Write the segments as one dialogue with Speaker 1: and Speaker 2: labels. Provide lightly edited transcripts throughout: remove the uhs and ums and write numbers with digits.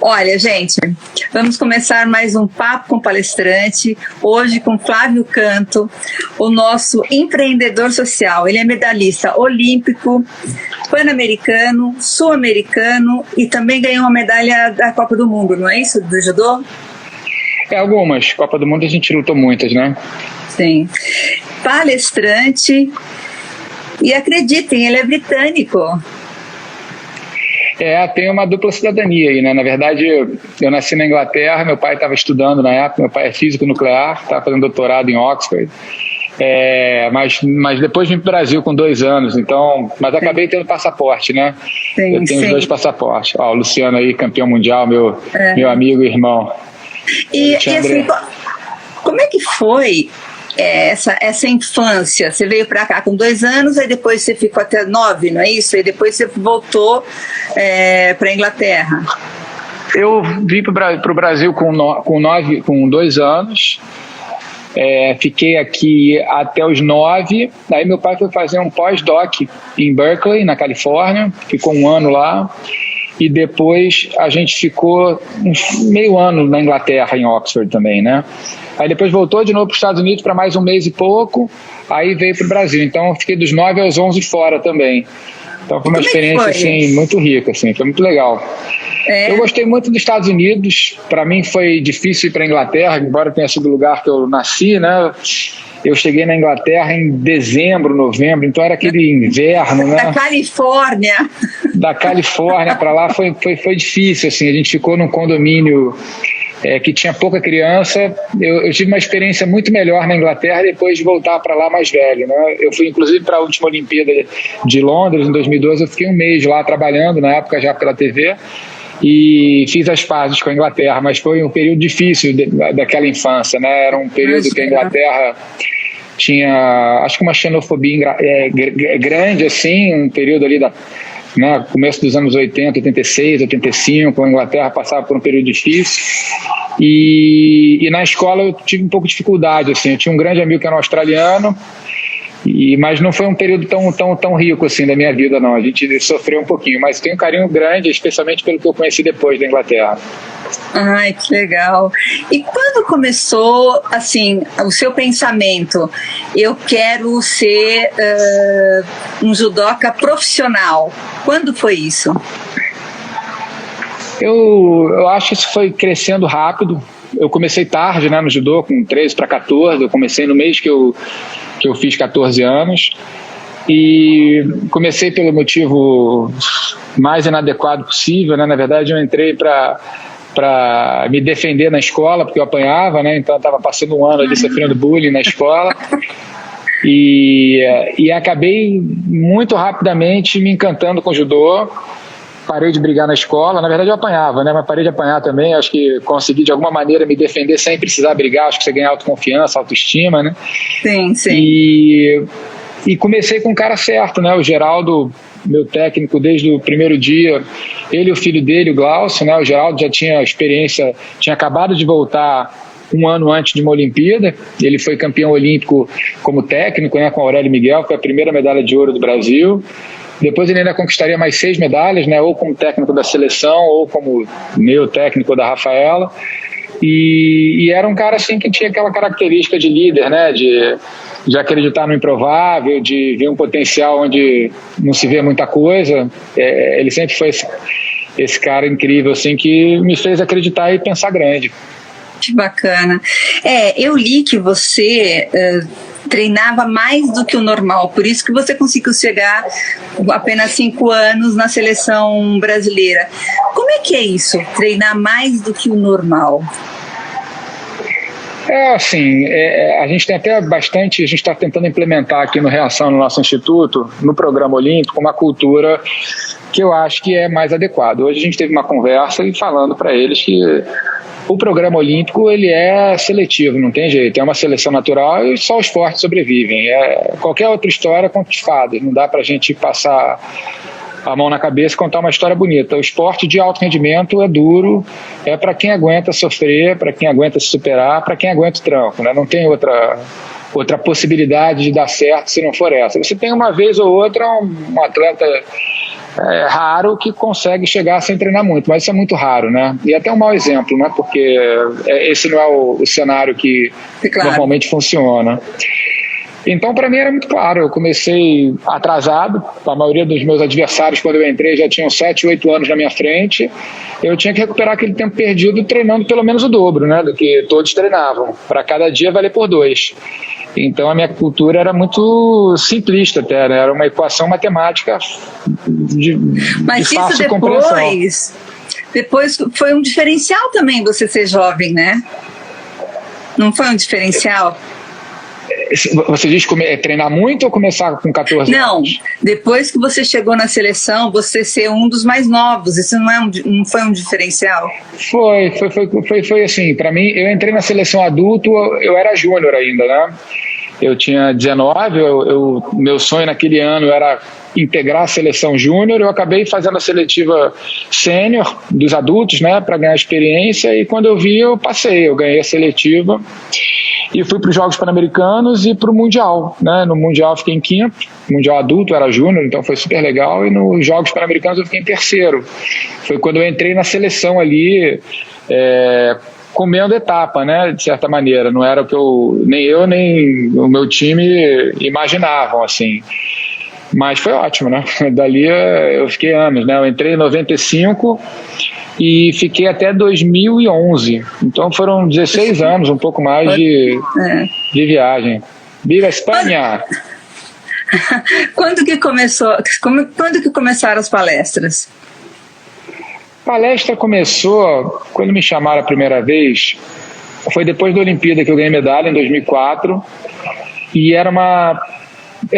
Speaker 1: Olha, gente, vamos começar mais um Papo com Palestrante, hoje com Flávio Canto, o nosso empreendedor social. Ele é medalhista olímpico, pan-americano, sul-americano e também ganhou uma medalha da Copa do Mundo, não é isso, do judô?
Speaker 2: Algumas. Copa do Mundo a gente lutou muitas, né?
Speaker 1: Sim. Palestrante. E acreditem, ele é britânico.
Speaker 2: Tem uma dupla cidadania aí, né? Na verdade, eu nasci na Inglaterra, meu pai estava estudando na época, meu pai é físico nuclear, estava fazendo doutorado em Oxford, mas depois vim para o Brasil com 2 anos, então, mas acabei tendo passaporte, né?
Speaker 1: Sim,
Speaker 2: eu tenho os 2 passaportes. Ó, o Luciano aí, campeão mundial, meu amigo e irmão.
Speaker 1: E assim, como é que foi essa infância? Você veio para cá com 2 anos, aí depois você ficou até 9, não é isso? E depois você voltou para a Inglaterra.
Speaker 2: Eu vim para o Brasil com 2 anos, fiquei aqui até os 9, daí meu pai foi fazer um pós-doc em Berkeley, na Califórnia, ficou 1 ano lá, e depois a gente ficou meio ano na Inglaterra, em Oxford também, né? Aí depois voltou de novo para os Estados Unidos para mais 1 mês e pouco, aí veio para o Brasil. Então eu fiquei dos 9 aos 11 fora também. Então foi uma experiência assim, muito rica, assim, foi muito legal. Eu gostei muito dos Estados Unidos, para mim foi difícil ir para a Inglaterra, embora tenha sido o lugar que eu nasci, né? Eu cheguei na Inglaterra em dezembro, novembro, então era aquele inverno, né?
Speaker 1: Da Califórnia.
Speaker 2: Da Califórnia para lá foi difícil, assim, a gente ficou num condomínio que tinha pouca criança. Eu tive uma experiência muito melhor na Inglaterra depois de voltar para lá mais velho, né? Eu fui inclusive para a última Olimpíada de Londres, em 2012, eu fiquei 1 mês lá trabalhando, na época já pela TV, e fiz as pazes com a Inglaterra, mas foi um período difícil daquela infância, né? Era um período que a Inglaterra tinha, acho que uma xenofobia grande, assim, um período ali começo dos anos 80, 86, 85, a Inglaterra passava por um período difícil, e na escola eu tive um pouco de dificuldade, assim, eu tinha um grande amigo que era um australiano, mas não foi um período tão rico assim da minha vida, não. A gente sofreu um pouquinho, mas tenho um carinho grande, especialmente pelo que eu conheci depois da Inglaterra.
Speaker 1: Ai, que legal. E quando começou, assim, o seu pensamento? Eu quero ser um judoca profissional. Quando foi isso?
Speaker 2: Eu acho que isso foi crescendo rápido. Eu comecei tarde, né, no judô, com 13 para 14. Eu comecei no mês que eu fiz 14 anos. E comecei pelo motivo mais inadequado possível, né? Na verdade, eu entrei para me defender na escola, porque eu apanhava, né? Então eu estava passando 1 ano ali sofrendo bullying na escola. E acabei muito rapidamente me encantando com o judô. Parei de brigar na escola, na verdade eu apanhava, né? Mas parei de apanhar também, acho que consegui de alguma maneira me defender sem precisar brigar, acho que você ganha autoconfiança, autoestima, né?
Speaker 1: Sim, sim.
Speaker 2: E comecei com o cara certo, né? O Geraldo, meu técnico desde o primeiro dia, ele e o filho dele, o Glaucio, né? O Geraldo já tinha experiência, tinha acabado de voltar 1 ano antes de uma Olimpíada, ele foi campeão olímpico como técnico, né? Com a Aurélio Miguel, foi a primeira medalha de ouro do Brasil. Depois ele ainda conquistaria mais 6 medalhas, né? Ou como técnico da seleção, ou como meu técnico da Rafaela. E era um cara assim que tinha aquela característica de líder, né? De acreditar no improvável, de ver um potencial onde não se vê muita coisa. Ele sempre foi esse cara incrível assim, que me fez acreditar e pensar grande.
Speaker 1: Que bacana. Eu li que você treinava mais do que o normal, por isso que você conseguiu chegar apenas 5 anos na seleção brasileira. Como é que é isso, treinar mais do que o normal?
Speaker 2: A gente tem até bastante, a gente está tentando implementar aqui no Reação, no nosso instituto, no programa olímpico, uma cultura que eu acho que é mais adequada. Hoje a gente teve uma conversa e falando para eles que o programa olímpico ele é seletivo, não tem jeito, é uma seleção natural e só os fortes sobrevivem. Qualquer outra história conta de fadas, não dá para a gente passar a mão na cabeça e contar uma história bonita. O esporte de alto rendimento é duro, é para quem aguenta sofrer, para quem aguenta se superar, para quem aguenta o tranco, né? Não tem outra possibilidade de dar certo se não for essa. Você tem uma vez ou outra um atleta raro que consegue chegar sem treinar muito, mas isso é muito raro, né? E até um mau exemplo, né? Porque esse não é o cenário que normalmente funciona. Então, para mim era muito claro, eu comecei atrasado, a maioria dos meus adversários, quando eu entrei, já tinham 7, 8 anos na minha frente, eu tinha que recuperar aquele tempo perdido treinando pelo menos o dobro, né, do que todos treinavam, para cada dia valer por 2. Então a minha cultura era muito simplista até, né? Era uma equação matemática de fácil compreensão.
Speaker 1: Mas depois foi um diferencial também você ser jovem, né? Não foi um diferencial?
Speaker 2: Você diz treinar muito ou começar com 14 anos?
Speaker 1: Não, depois que você chegou na seleção, você ser um dos mais novos, isso não foi um diferencial?
Speaker 2: Foi assim, para mim, eu entrei na seleção adulto, eu era júnior ainda, né? Eu tinha 19, meu sonho naquele ano era integrar a seleção júnior, eu acabei fazendo a seletiva sênior dos adultos, né, para ganhar experiência, e quando eu vi, eu passei, eu ganhei a seletiva e fui para os Jogos Pan-Americanos e para o Mundial, né? No Mundial eu fiquei em quinto, Mundial adulto, era júnior, então foi super legal, e nos Jogos Pan-Americanos eu fiquei em terceiro. Foi quando eu entrei na seleção ali, comendo etapa, né, de certa maneira. Não era o que nem eu nem o meu time imaginavam, assim. Mas foi ótimo, né? Dali eu fiquei anos, né? Eu entrei em 95 e fiquei até 2011. Então foram 16 anos, um pouco mais de viagem. Viva a Espanha!
Speaker 1: Quando que começaram as palestras?
Speaker 2: A palestra começou, quando me chamaram a primeira vez, foi depois da Olimpíada que eu ganhei medalha, em 2004, e era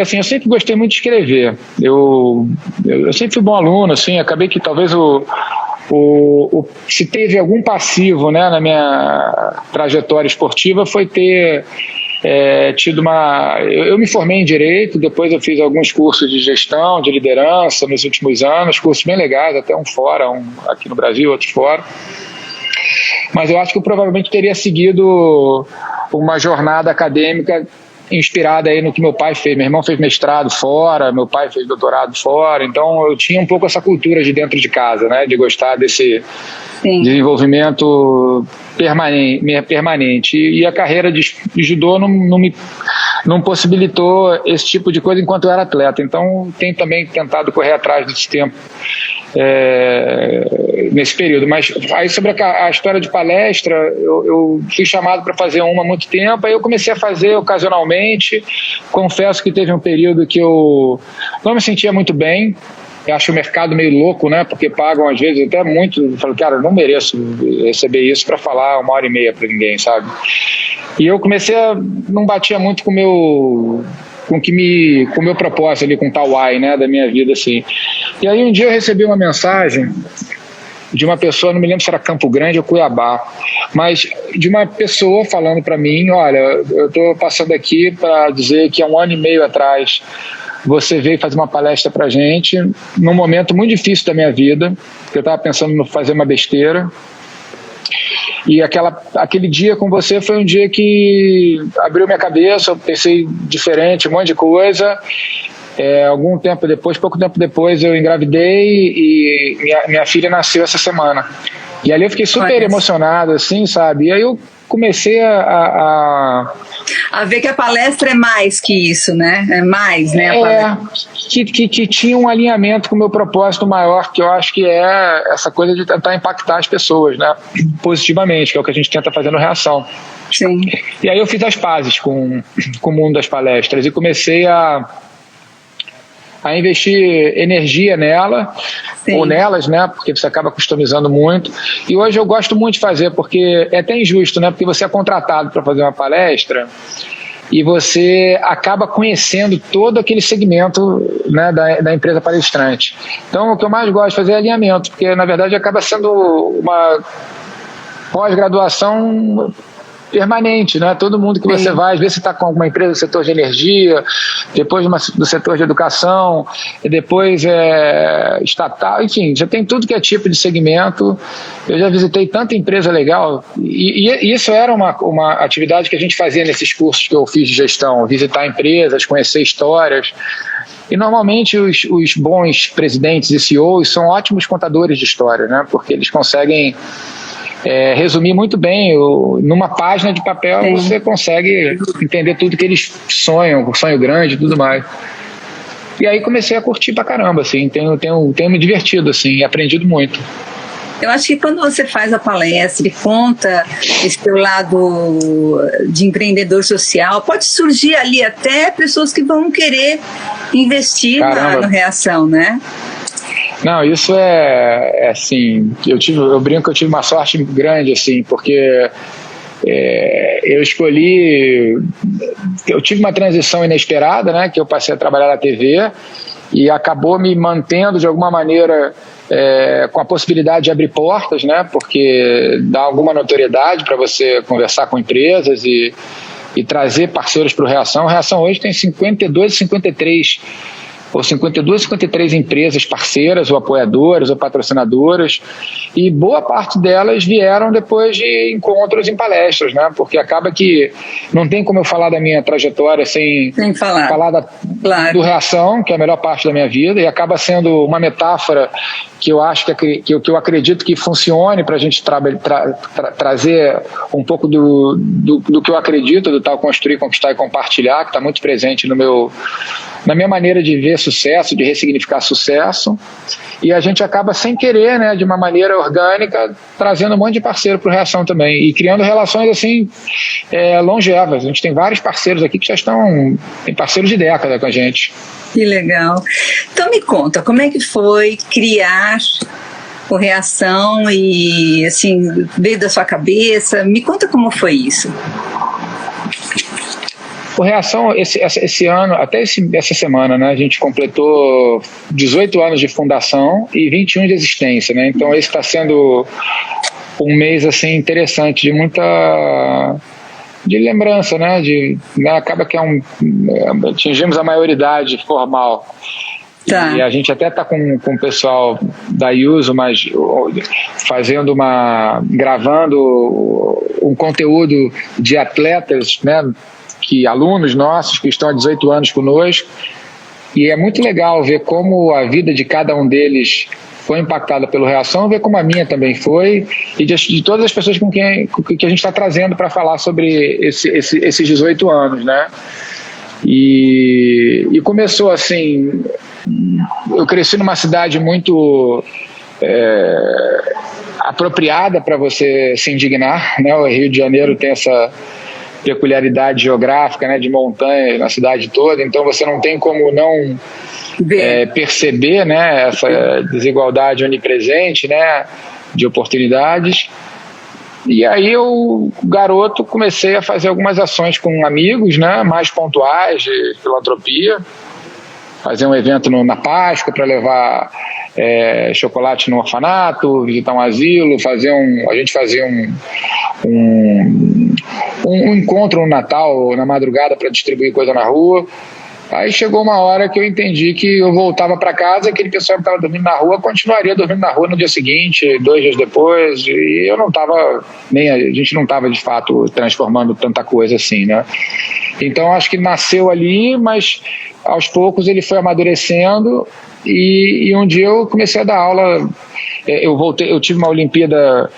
Speaker 2: assim, eu sempre gostei muito de escrever, eu sempre fui bom aluno, assim, acabei que talvez se teve algum passivo, né, na minha trajetória esportiva, foi ter tido eu me formei em Direito, depois eu fiz alguns cursos de gestão, de liderança nos últimos anos, cursos bem legais, até um fora, um aqui no Brasil, outro fora. Mas eu acho que eu provavelmente teria seguido uma jornada acadêmica inspirada aí no que meu pai fez. Meu irmão fez mestrado fora, meu pai fez doutorado fora, então eu tinha um pouco essa cultura de dentro de casa, né, de gostar desse desenvolvimento permanente. E a carreira de judô não possibilitou esse tipo de coisa enquanto eu era atleta. Então tenho também tentado correr atrás desse tempo nesse período. Mas aí sobre a história de palestra, eu fui chamado para fazer uma há muito tempo, aí eu comecei a fazer ocasionalmente. Confesso que teve um período que eu não me sentia muito bem. Eu acho o mercado meio louco, né? Porque pagam às vezes até muito. Eu falo, cara, eu não mereço receber isso para falar 1h30 para ninguém, sabe? E eu comecei não batia muito com o meu propósito ali, com o Tawai, né, da minha vida, assim. E aí um dia eu recebi uma mensagem de uma pessoa, não me lembro se era Campo Grande ou Cuiabá, mas de uma pessoa falando para mim, olha, eu estou passando aqui para dizer que há 1 ano e meio atrás você veio fazer uma palestra para a gente, num momento muito difícil da minha vida, que eu estava pensando em fazer uma besteira, e aquele dia com você foi um dia que abriu minha cabeça, eu pensei diferente, um monte de coisa. Pouco tempo depois eu engravidei e minha filha nasceu essa semana. E ali eu fiquei super emocionado, assim, sabe? E aí eu comecei a
Speaker 1: ver que a palestra é mais que isso, né? É mais, né?
Speaker 2: Que tinha um alinhamento com o meu propósito maior, que eu acho que é essa coisa de tentar impactar as pessoas, né? Positivamente, que é o que a gente tenta fazer no Reação.
Speaker 1: Sim.
Speaker 2: E aí eu fiz as pazes com o mundo das palestras e comecei a investir energia nela, ou nelas, né? Porque você acaba customizando muito. E hoje eu gosto muito de fazer, porque é até injusto, né? Porque você é contratado para fazer uma palestra e você acaba conhecendo todo aquele segmento, né, da empresa palestrante. Então, o que eu mais gosto de fazer é alinhamento, porque, na verdade, acaba sendo uma pós-graduação permanente, né? Todo mundo que você vai, às vezes você está com alguma empresa do setor de energia, depois do setor de educação, e depois estatal, enfim, já tem tudo que é tipo de segmento. Eu já visitei tanta empresa legal, e isso era uma atividade que a gente fazia nesses cursos que eu fiz de gestão, visitar empresas, conhecer histórias. E normalmente os bons presidentes e CEOs são ótimos contadores de história, né? Porque eles conseguem resumir muito bem, numa página de papel. Sim. Você consegue entender tudo que eles sonham, sonho grande e tudo mais. E aí comecei a curtir pra caramba, assim, tenho me divertido, assim, aprendido muito.
Speaker 1: Eu acho que quando você faz a palestra e conta esse teu lado de empreendedor social, pode surgir ali até pessoas que vão querer investir no Reação, né?
Speaker 2: Não, isso é assim, eu brinco que eu tive uma sorte grande, assim, porque eu tive uma transição inesperada, né, que eu passei a trabalhar na TV e acabou me mantendo de alguma maneira com a possibilidade de abrir portas, né, porque dá alguma notoriedade para você conversar com empresas e trazer parceiros para o Reação. O Reação hoje tem 52 ou 53 empresas parceiras, ou apoiadoras, ou patrocinadoras, e boa parte delas vieram depois de encontros em palestras, né? Porque acaba que não tem como eu falar da minha trajetória sem falar do Reação, que é a melhor parte da minha vida, e acaba sendo uma metáfora que eu acho que eu acredito que funcione para a gente trazer um pouco do que eu acredito, do tal construir, conquistar e compartilhar, que está muito presente na minha maneira de ver sucesso, de ressignificar sucesso, e a gente acaba sem querer, né, de uma maneira orgânica, trazendo um monte de parceiro para o Reação também, e criando relações assim longevas. A gente tem vários parceiros aqui que tem parceiros de década com a gente.
Speaker 1: Que legal. Então me conta, como é que foi criar o Reação e, assim, veio da sua cabeça? Me conta como foi isso.
Speaker 2: O Reação, esse ano, até essa semana, né, a gente completou 18 anos de fundação e 21 de existência, né? Então esse está sendo um mês assim, interessante, de muita... de lembrança, né? Acaba que atingimos a maioridade formal. Tá. E a gente até está com o pessoal da Yuso, mas gravando um conteúdo de atletas, né? Alunos nossos que estão há 18 anos conosco, e é muito legal ver como a vida de cada um deles foi impactada pelo Reação, ver como a minha também foi, e de todas as pessoas que a gente está trazendo para falar sobre esses 18 anos, né? E começou assim, eu cresci numa cidade muito apropriada para você se indignar, né? O Rio de Janeiro tem essa peculiaridade geográfica, né, de montanha na cidade toda, então você não tem como não perceber, né, essa desigualdade onipresente, né, de oportunidades. E aí eu, garoto, comecei a fazer algumas ações com amigos, né, mais pontuais de filantropia, fazer um evento na Páscoa para levar chocolate no orfanato, visitar um asilo, a gente fazia um encontro no Natal, na madrugada, para distribuir coisa na rua. Aí chegou uma hora que eu entendi que eu voltava para casa, aquele pessoal que estava dormindo na rua continuaria dormindo na rua no dia seguinte, 2 dias depois, e eu não estava, a gente não estava de fato transformando tanta coisa assim, né? Então acho que nasceu ali, mas aos poucos ele foi amadurecendo, e um dia eu comecei a dar aula. Eu tive uma Olimpíada,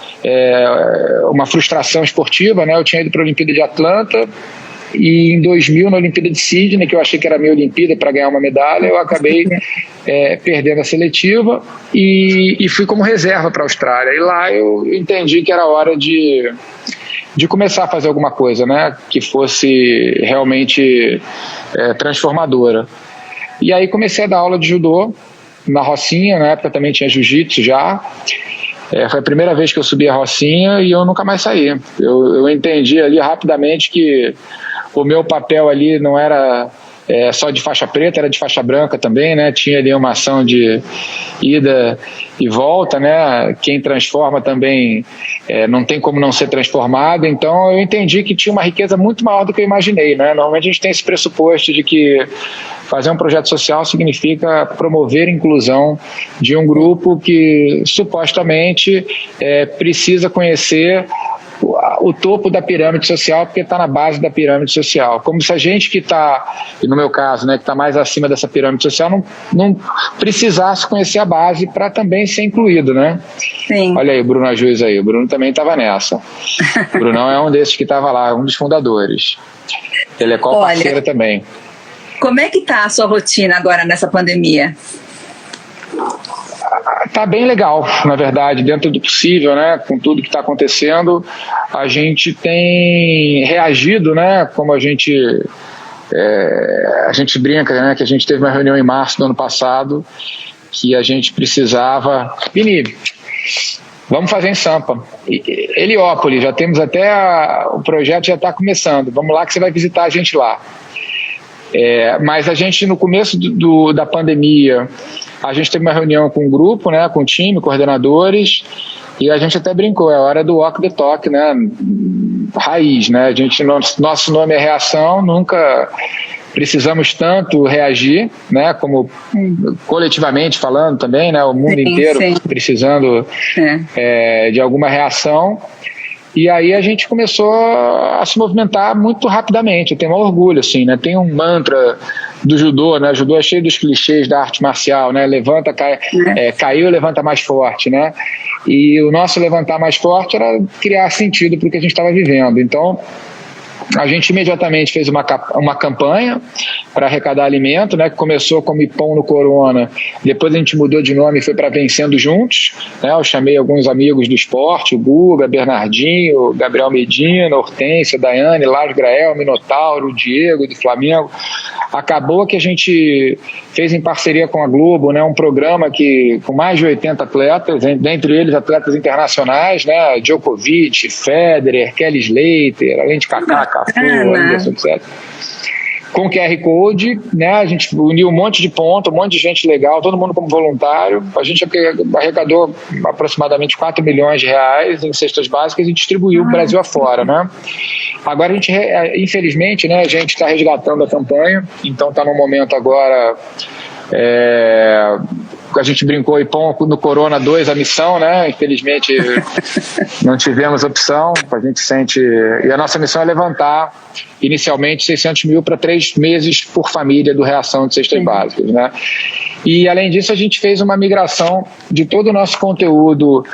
Speaker 2: uma frustração esportiva, né? Eu tinha ido para a Olimpíada de Atlanta, e em 2000, na Olimpíada de Sydney, que eu achei que era a minha Olimpíada para ganhar uma medalha, eu acabei perdendo a seletiva e fui como reserva para a Austrália. E lá eu entendi que era hora de começar a fazer alguma coisa, né, que fosse realmente transformadora. E aí comecei a dar aula de judô na Rocinha, na época também tinha jiu-jitsu já. Foi a primeira vez que eu subi a Rocinha e eu nunca mais saí. Eu entendi ali rapidamente que o meu papel ali não era só de faixa preta, era de faixa branca também, né? Tinha ali uma ação de ida e volta, né? Quem transforma também não tem como não ser transformado. Então eu entendi que tinha uma riqueza muito maior do que eu imaginei, né? Normalmente a gente tem esse pressuposto de que fazer um projeto social significa promover a inclusão de um grupo que supostamente precisa conhecer o topo da pirâmide social, porque está na base da pirâmide social. Como se a gente que está, no meu caso, né, que está mais acima dessa pirâmide social, não precisasse conhecer a base para também ser incluído, né?
Speaker 1: Sim.
Speaker 2: Olha aí o Bruno Ajus aí, o Bruno também estava nessa. O Brunão é um desses que estava lá, um dos fundadores. Ele é co-parceiro também.
Speaker 1: Como é que está a sua rotina agora nessa pandemia?
Speaker 2: Tá bem legal, na verdade, dentro do possível, né? Com tudo que está acontecendo, a gente tem reagido, né? Como a gente brinca, né? Que a gente teve uma reunião em março do ano passado que a gente precisava. Vini, vamos fazer em Sampa. Heliópolis, já temos até o projeto já está começando. Vamos lá que você vai visitar a gente lá. Mas a gente, no começo da pandemia, a gente teve uma reunião com o grupo, né, com o time, coordenadores, e a gente até brincou, é hora do walk the talk, né, raiz, né, nosso nome é reação, nunca precisamos tanto reagir, né, como coletivamente falando também, né, o mundo inteiro precisando de alguma reação. E aí a gente começou a se movimentar muito rapidamente. Eu tenho um orgulho, assim, né? Tem um mantra do judô, né? O judô é cheio dos clichês da arte marcial, né? Levanta, caiu, levanta mais forte, né? E o nosso levantar mais forte era criar sentido para o que a gente estava vivendo. Então, a gente imediatamente fez uma campanha para arrecadar alimento, né, que começou como Ipom no Corona, depois a gente mudou de nome e foi para Vencendo Juntos, né, eu chamei alguns amigos do esporte, o Guga, Bernardinho, Gabriel Medina, Hortência, Daiane, Lars Grael, Minotauro, o Diego do Flamengo. Acabou que a gente fez em parceria com a Globo, né, um programa com mais de 80 atletas, dentre eles atletas internacionais, né, Djokovic, Federer, Kelly Slater, além de Kaká, Cafu, Anderson, etc. Com QR Code, né, a gente uniu um monte de ponto, um monte de gente legal, todo mundo como voluntário. A gente arrecadou aproximadamente 4 milhões de reais em cestas básicas e distribuiu o Brasil afora, né? Agora a gente, infelizmente, né, a gente está resgatando a campanha, então está no momento agora, a gente brincou Ipom no Corona 2 a missão, né? Infelizmente não tivemos opção, a gente sente, e a nossa missão é levantar inicialmente 600 mil para 3 meses por família do Reação de Cestas Básicas, né? E além disso a gente fez uma migração de todo o nosso conteúdo,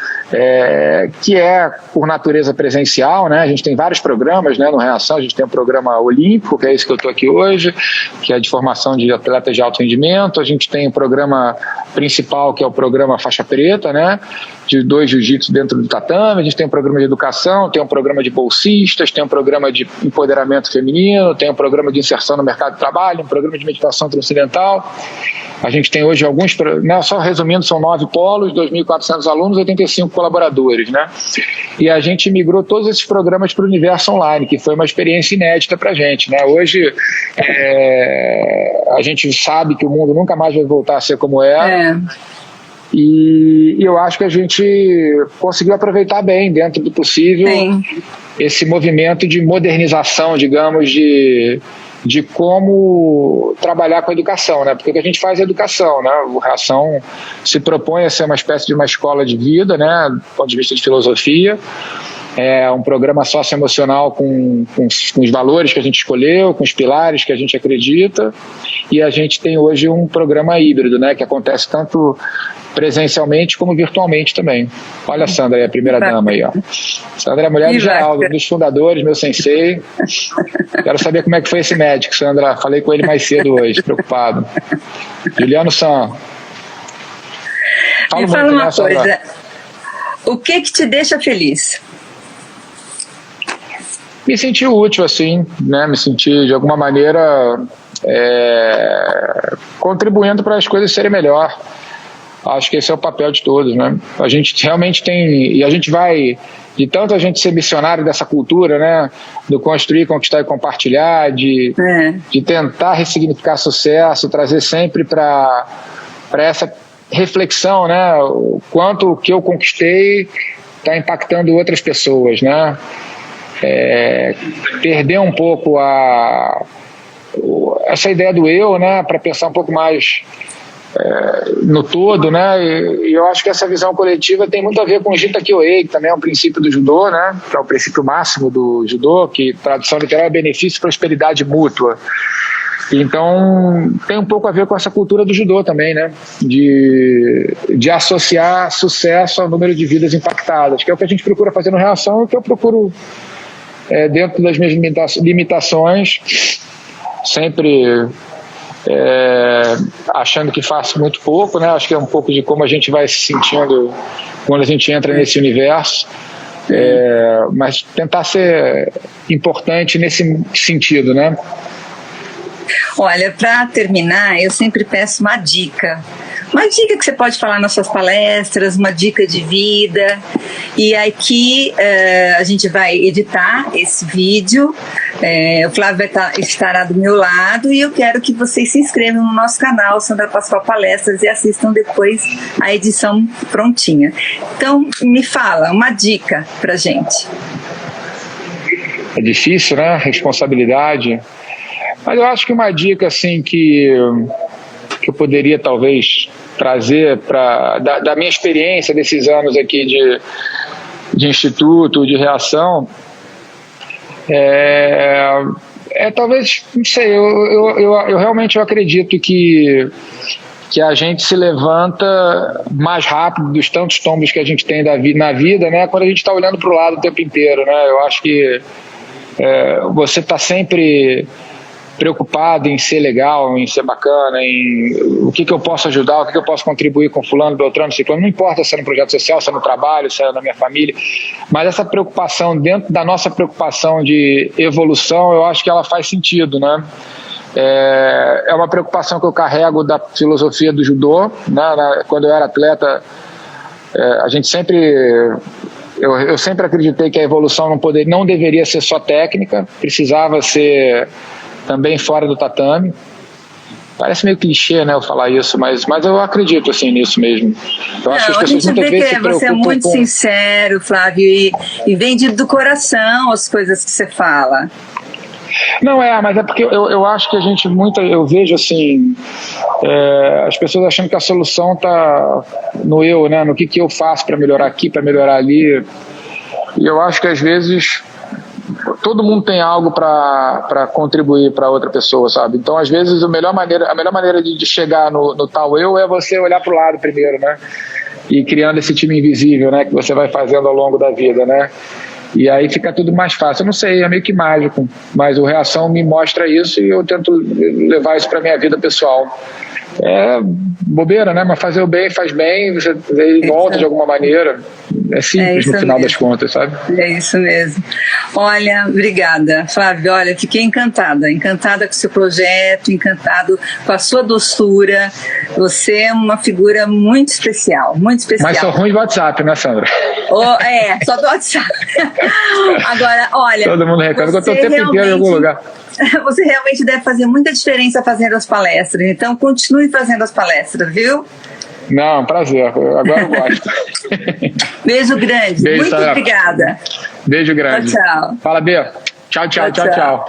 Speaker 2: que é por natureza presencial, né? A gente tem vários programas, né, no Reação. A gente tem um programa olímpico, que é esse que eu estou aqui hoje, que é de formação de atletas de alto rendimento. A gente tem o programa principal, que é o programa Faixa Preta, né, de 2 jiu-jitsu dentro do tatame. A gente tem um programa de educação, tem um programa de bolsistas, tem um programa de empoderamento feminino, tem um programa de inserção no mercado de trabalho, um programa de meditação transcendental. A gente tem hoje alguns, né, só resumindo, são 9 polos, 2.400 alunos, 85 colaboradores, né? E a gente migrou todos esses programas para o universo online, que foi uma experiência inédita para a gente, né? Hoje a gente sabe que o mundo nunca mais vai voltar a ser como era. E eu acho que a gente conseguiu aproveitar bem, dentro do possível, esse movimento de modernização, digamos, de como trabalhar com a educação, né? Porque o que a gente faz é educação, né? O Reação se propõe a ser uma espécie de uma escola de vida, né? Do ponto de vista de filosofia. É um programa socioemocional com os valores que a gente escolheu, com os pilares que a gente acredita, e a gente tem hoje um programa híbrido, né? Que acontece tanto presencialmente como virtualmente também. Olha a Sandra aí, a primeira dama aí, ó. Sandra é a mulher de Geraldo, um dos fundadores, meu sensei. Quero saber como é que foi esse médico, Sandra. Falei com ele mais cedo hoje, preocupado. Juliano San.
Speaker 1: Me fala uma coisa. O que te deixa feliz?
Speaker 2: Me sentir útil, assim, né? Me sentir, de alguma maneira, contribuindo para as coisas serem melhor. Acho que esse é o papel de todos, né? A gente realmente tem, e a gente vai de tanto a gente ser missionário dessa cultura, né, do construir, conquistar e compartilhar, de tentar ressignificar sucesso, trazer sempre para essa reflexão, né, o quanto o que eu conquistei está impactando outras pessoas, né, perder um pouco essa ideia do eu, né, para pensar um pouco mais no todo, né, e eu acho que essa visão coletiva tem muito a ver com o Jita Kyoei, que também é um princípio do judô, né, que é o princípio máximo do judô, que tradução literal é benefício e prosperidade mútua. Então tem um pouco a ver com essa cultura do judô também, né, de associar sucesso ao número de vidas impactadas, que é o que a gente procura fazer no Reação e o que eu procuro dentro das minhas limitações, sempre achando que faço muito pouco, né? Acho que é um pouco de como a gente vai se sentindo quando a gente entra nesse universo, mas tentar ser importante nesse sentido, né?
Speaker 1: Olha, para terminar, eu sempre peço uma dica que você pode falar nas suas palestras, uma dica de vida. E aqui a gente vai editar esse vídeo, o Flávio estará do meu lado e eu quero que vocês se inscrevam no nosso canal Sandra Pascoal Palestras e assistam depois a edição prontinha. Então, me fala uma dica pra gente.
Speaker 2: É difícil, né? Responsabilidade. Mas eu acho que uma dica assim que eu poderia talvez trazer da minha experiência desses anos aqui de instituto, de Reação, talvez, não sei, eu realmente acredito que a gente se levanta mais rápido dos tantos tombos que a gente tem na vida, né, quando a gente está olhando para o lado o tempo inteiro, né? Eu acho que você está sempre preocupado em ser legal, em ser bacana, em o que eu posso ajudar, o que eu posso contribuir com fulano, beltrano, ciclano, não importa se é no projeto social, se é no trabalho, se é na minha família, mas essa preocupação dentro da nossa preocupação de evolução, eu acho que ela faz sentido, né? É uma preocupação que eu carrego da filosofia do judô, né? Quando eu era atleta, a gente sempre... Eu sempre acreditei que a evolução não deveria ser só técnica, precisava ser também fora do tatame. Parece meio clichê, né, eu falar isso, mas eu acredito assim nisso mesmo. Eu acho que as pessoas muitas vezes se preocupam.
Speaker 1: Você é muito sincero, Flávio, e vem do coração as coisas que você fala.
Speaker 2: Não mas é porque eu acho que a gente eu vejo assim, as pessoas achando que a solução está no eu, né, no que eu faço para melhorar aqui, para melhorar ali, e eu acho que às vezes todo mundo tem algo para contribuir para outra pessoa, sabe? Então às vezes a melhor maneira de chegar no tal eu é você olhar para o lado primeiro, né, e criando esse time invisível, né, que você vai fazendo ao longo da vida, né? E aí fica tudo mais fácil. Eu não sei, é meio que mágico, mas o Reação me mostra isso e eu tento levar isso para minha vida pessoal. É bobeira, né? Mas fazer o bem faz bem, você volta de alguma maneira. É simples no final das contas, sabe?
Speaker 1: É isso mesmo. Olha, obrigada, Flávio. Olha, fiquei encantada com o seu projeto, encantado com a sua doçura. Você é uma figura muito especial, muito especial.
Speaker 2: Mas sou ruim de WhatsApp, né, Sandra?
Speaker 1: Só do WhatsApp. Agora, olha...
Speaker 2: Todo mundo reclama que eu estou o tempo inteiro em algum lugar.
Speaker 1: Você realmente deve fazer muita diferença fazendo as palestras, então continue fazendo as palestras, viu?
Speaker 2: Não, prazer, agora eu gosto.
Speaker 1: Beijo grande, muito obrigada.
Speaker 2: Beijo grande.
Speaker 1: Tchau.
Speaker 2: Fala, Bê. Tchau.